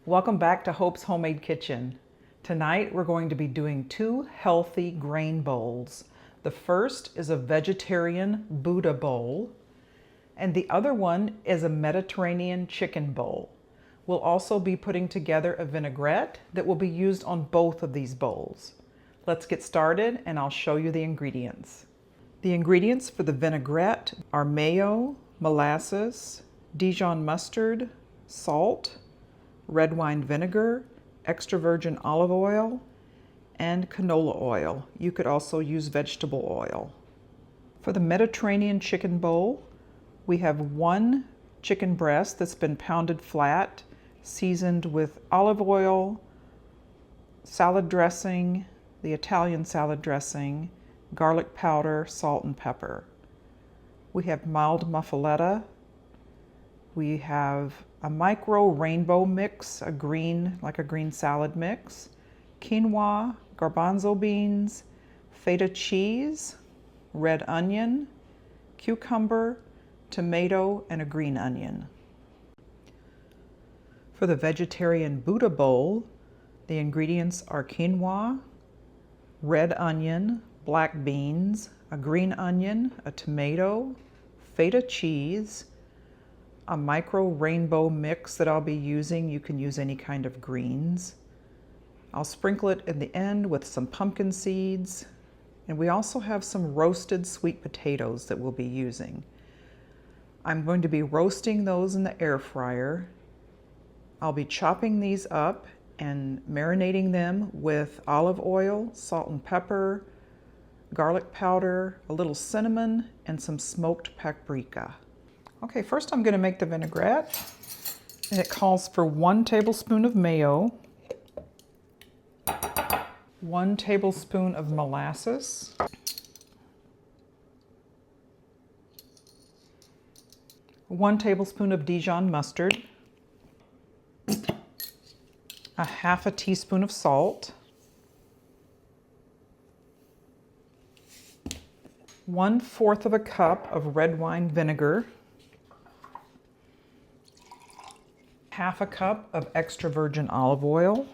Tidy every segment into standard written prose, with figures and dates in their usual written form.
Welcome back to Hope's Homemade Kitchen. Tonight we're going to be doing two healthy grain bowls. The first is a vegetarian Buddha bowl, and the other one is a Mediterranean chicken bowl. We'll also be putting together a vinaigrette that will be used on both of these bowls. Let's get started and I'll show you the ingredients. The ingredients for the vinaigrette are mayo, molasses, Dijon mustard, salt, red wine vinegar, extra virgin olive oil, and canola oil. You could also use vegetable oil. For the Mediterranean chicken bowl, we have one chicken breast that's been pounded flat, seasoned with olive oil, salad dressing, the Italian salad dressing, garlic powder, salt, and pepper. We have mild muffaletta. We have a micro rainbow mix, like a green salad mix, quinoa, garbanzo beans, feta cheese, red onion, cucumber, tomato, and a green onion. For the vegetarian Buddha bowl, the ingredients are quinoa, red onion, black beans, a green onion, a tomato, feta cheese, a micro rainbow mix that I'll be using. You can use any kind of greens. I'll sprinkle it in the end with some pumpkin seeds, and we also have some roasted sweet potatoes that we'll be using. I'm going to be roasting those in the air fryer. I'll be chopping these up and marinating them with olive oil, salt and pepper, garlic powder, a little cinnamon, and some smoked paprika. Okay, first I'm going to make the vinaigrette, and it calls for 1 tablespoon of mayo, 1 tablespoon of molasses, 1 tablespoon of Dijon mustard, a half a teaspoon of salt, 1/4 of a cup of red wine vinegar, half a cup of extra virgin olive oil,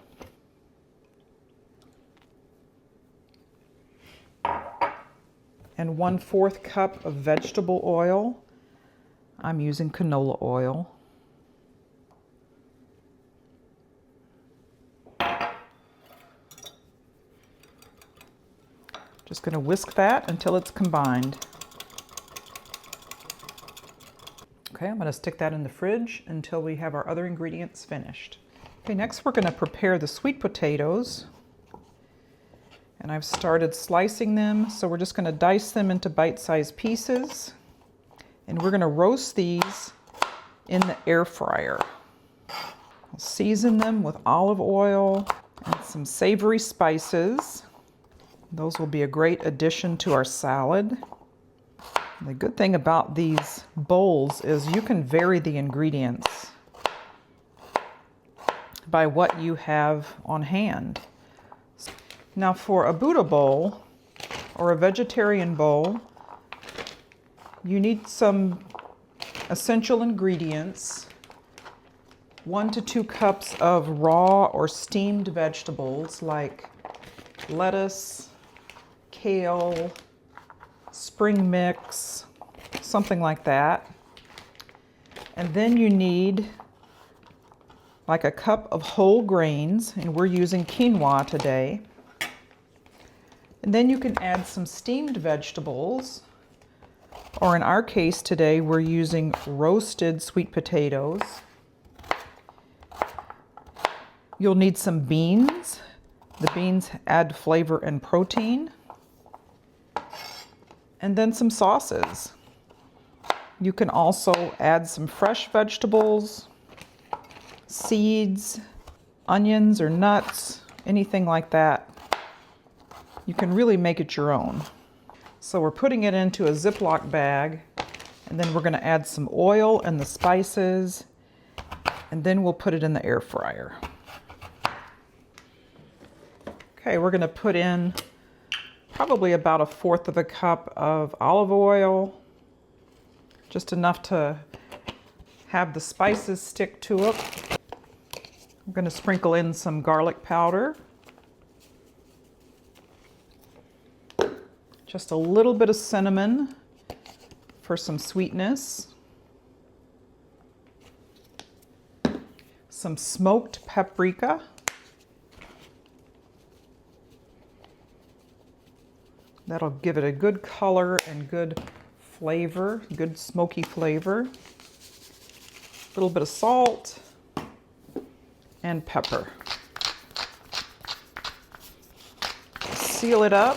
and 1/4 cup of vegetable oil. I'm using canola oil. Just going to whisk that until it's combined. Okay, I'm going to stick that in the fridge until we have our other ingredients finished. Okay, next we're going to prepare the sweet potatoes. And I've started slicing them, so we're just going to dice them into bite-sized pieces. And we're going to roast these in the air fryer. I'll season them with olive oil and some savory spices. Those will be a great addition to our salad. The good thing about these bowls is you can vary the ingredients by what you have on hand. Now for a Buddha bowl or a vegetarian bowl, you need some essential ingredients. 1 to 2 cups of raw or steamed vegetables like lettuce, kale, spring mix, something like that. And then you need like a cup of whole grains, and we're using quinoa today. And then you can add some steamed vegetables, or in our case today we're using roasted sweet potatoes. You'll need some beans. The beans add flavor and protein. And then some sauces. You can also add some fresh vegetables, seeds, onions or nuts, anything like that. You can really make it your own. So we're putting it into a Ziploc bag, and then we're going to add some oil and the spices, and then we'll put it in the air fryer. Okay, we're going to put in probably about 1/4 of a cup of olive oil, just enough to have the spices stick to it. I'm going to sprinkle in some garlic powder. Just a little bit of cinnamon for some sweetness. Some smoked paprika. That'll give it a good color and good flavor, good smoky flavor. A little bit of salt and pepper. Seal it up.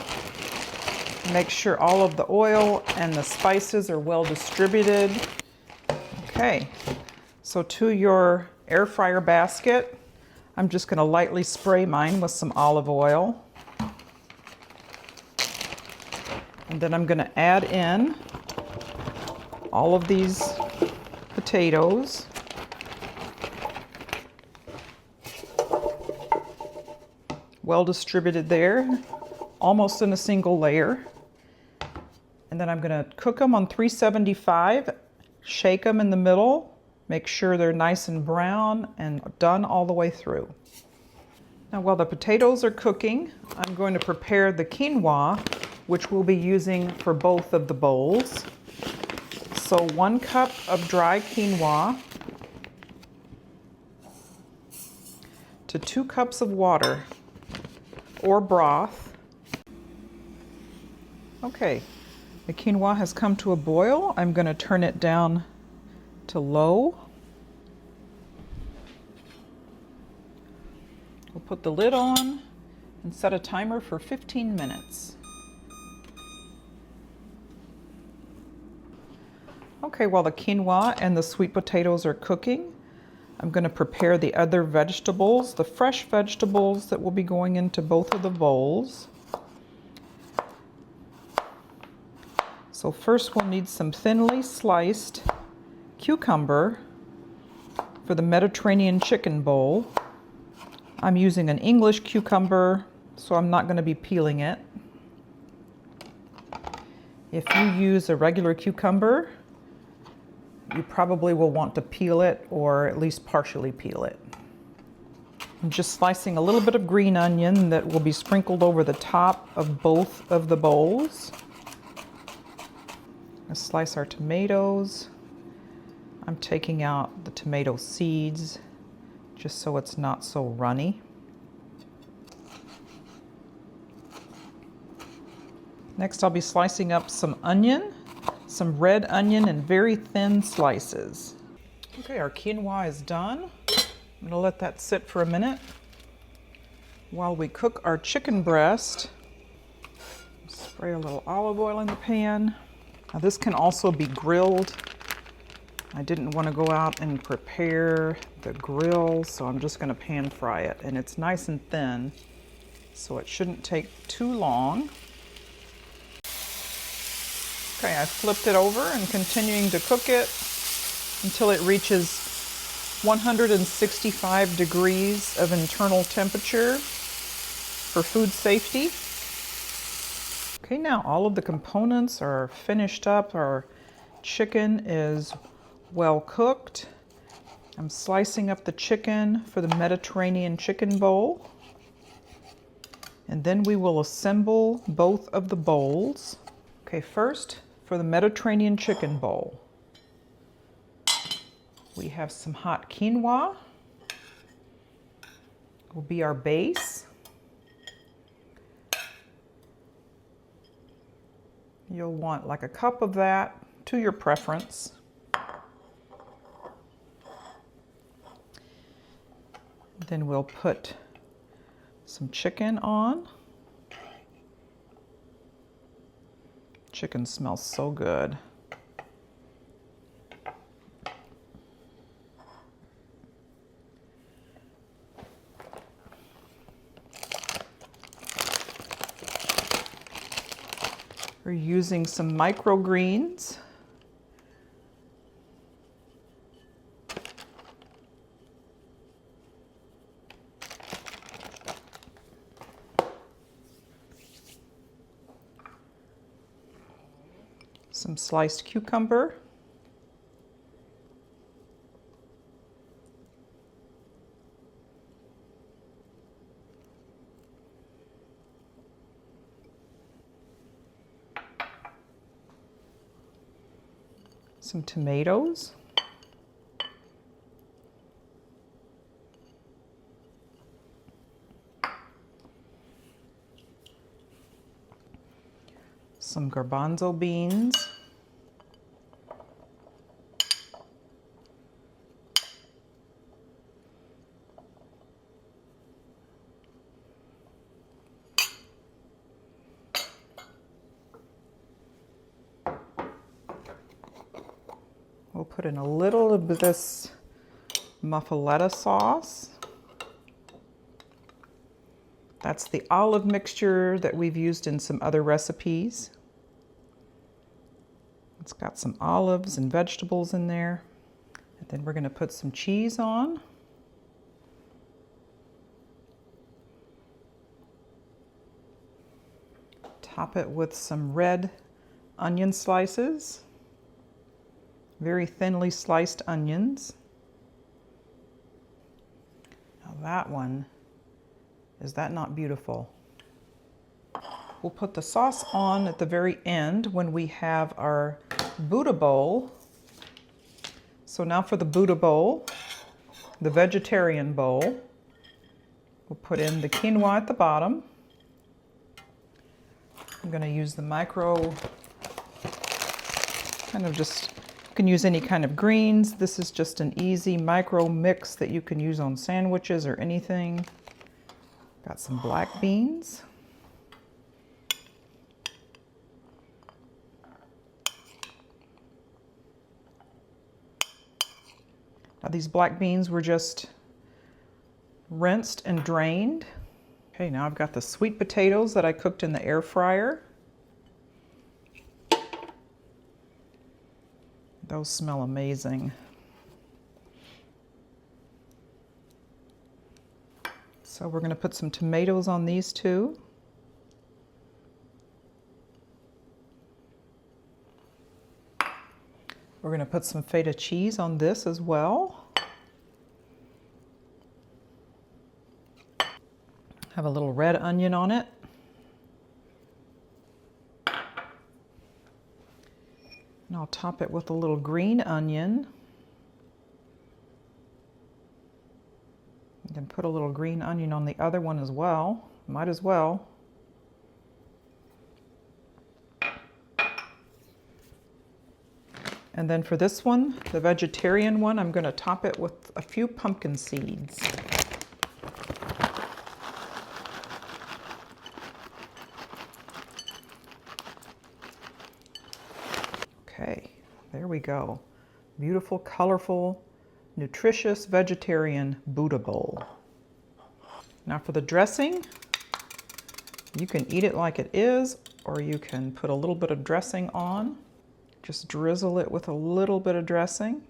Make sure all of the oil and the spices are well distributed. Okay, so to your air fryer basket, I'm just going to lightly spray mine with some olive oil. And then I'm going to add in all of these potatoes. Well distributed there, almost in a single layer. And then I'm going to cook them on 375, shake them in the middle, make sure they're nice and brown and done all the way through. Now while the potatoes are cooking, I'm going to prepare the quinoa, which we'll be using for both of the bowls. So 1 cup of dry quinoa to 2 cups of water or broth. Okay, the quinoa has come to a boil. I'm going to turn it down to low. We'll put the lid on and set a timer for 15 minutes. Okay, while the quinoa and the sweet potatoes are cooking, I'm going to prepare the other vegetables, the fresh vegetables that will be going into both of the bowls. So first we'll need some thinly sliced cucumber for the Mediterranean chicken bowl. I'm using an English cucumber, so I'm not going to be peeling it. If you use a regular cucumber, you probably will want to peel it or at least partially peel it. I'm just slicing a little bit of green onion that will be sprinkled over the top of both of the bowls. Let's slice our tomatoes. I'm taking out the tomato seeds just so it's not so runny. Next I'll be slicing up some onion. Some red onion in very thin slices. Okay, our quinoa is done. I'm going to let that sit for a minute while we cook our chicken breast. Spray a little olive oil in the pan. Now this can also be grilled. I didn't want to go out and prepare the grill, so I'm just going to pan fry it. And it's nice and thin, so it shouldn't take too long. Okay, I flipped it over and continuing to cook it until it reaches 165 degrees of internal temperature for food safety. Okay, now all of the components are finished up. Our chicken is well cooked. I'm slicing up the chicken for the Mediterranean chicken bowl. And then we will assemble both of the bowls. Okay, first, for the Mediterranean chicken bowl, we have some hot quinoa. Will be our base. You'll want like a cup of that, to your preference. Then we'll put some chicken on. Chicken smells so good. We're using some microgreens. Some sliced cucumber. some tomatoes. Some garbanzo beans. We'll put in a little of this muffaletta sauce. That's the olive mixture that we've used in some other recipes. It's got some olives and vegetables in there. And then we're going to put some cheese on. Top it with some red onion slices. Very thinly sliced onions. Now that one, is that not beautiful? We'll put the sauce on at the very end when we have our Buddha bowl. So now for the Buddha bowl, the vegetarian bowl, we'll put in the quinoa at the bottom. I'm going to use the micro, kind of just, you can use any kind of greens. This is just an easy micro mix that you can use on sandwiches or anything. Got some black beans. Now these black beans were just rinsed and drained. Okay, now I've got the sweet potatoes that I cooked in the air fryer. Those smell amazing. So we're going to put some tomatoes on these too. We're going to put some feta cheese on this as well. Have a little red onion on it. And I'll top it with a little green onion. And then put a little green onion on the other one as well. Might as well. And then for this one, the vegetarian one, I'm going to top it with a few pumpkin seeds. Okay, there we go. Beautiful, colorful, nutritious vegetarian Buddha bowl. Now for the dressing, you can eat it like it is, or you can put a little bit of dressing on. Just drizzle it with a little bit of dressing.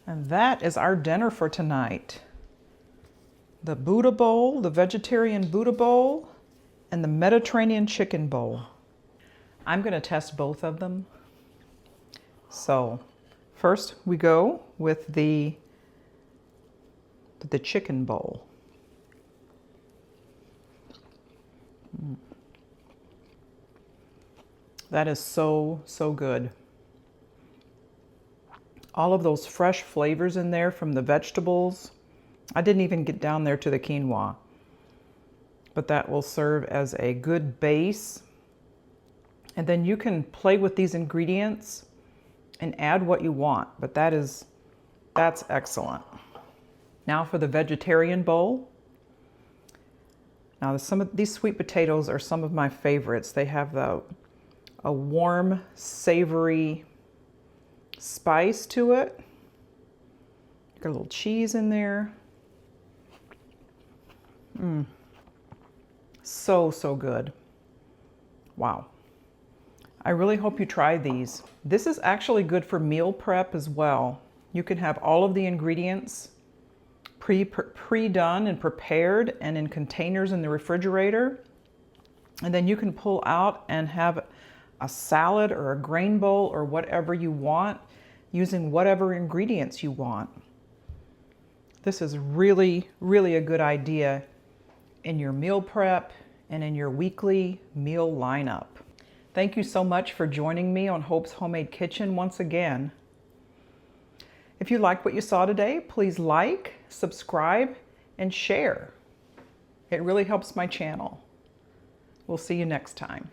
And that is our dinner for tonight. The Buddha bowl, the vegetarian Buddha bowl, and the Mediterranean chicken bowl. I'm going to test both of them. So first we go with the chicken bowl. That is so, so good. All of those fresh flavors in there from the vegetables. I didn't even get down there to the quinoa, but that will serve as a good base. And then you can play with these ingredients and add what you want, but that's excellent. Now for the vegetarian bowl. Now some of these sweet potatoes are some of my favorites. They have a warm, savory spice to it. Got a little cheese in there. So, so good. Wow. I really hope you try these. This is actually good for meal prep as well. You can have all of the ingredients pre-done and prepared and in containers in the refrigerator. And then you can pull out and have a salad or a grain bowl or whatever you want using whatever ingredients you want. This is really, really a good idea in your meal prep and in your weekly meal lineup. Thank you so much for joining me on Hope's Homemade Kitchen once again. If you liked what you saw today, please like, subscribe, and share. It really helps my channel. We'll see you next time.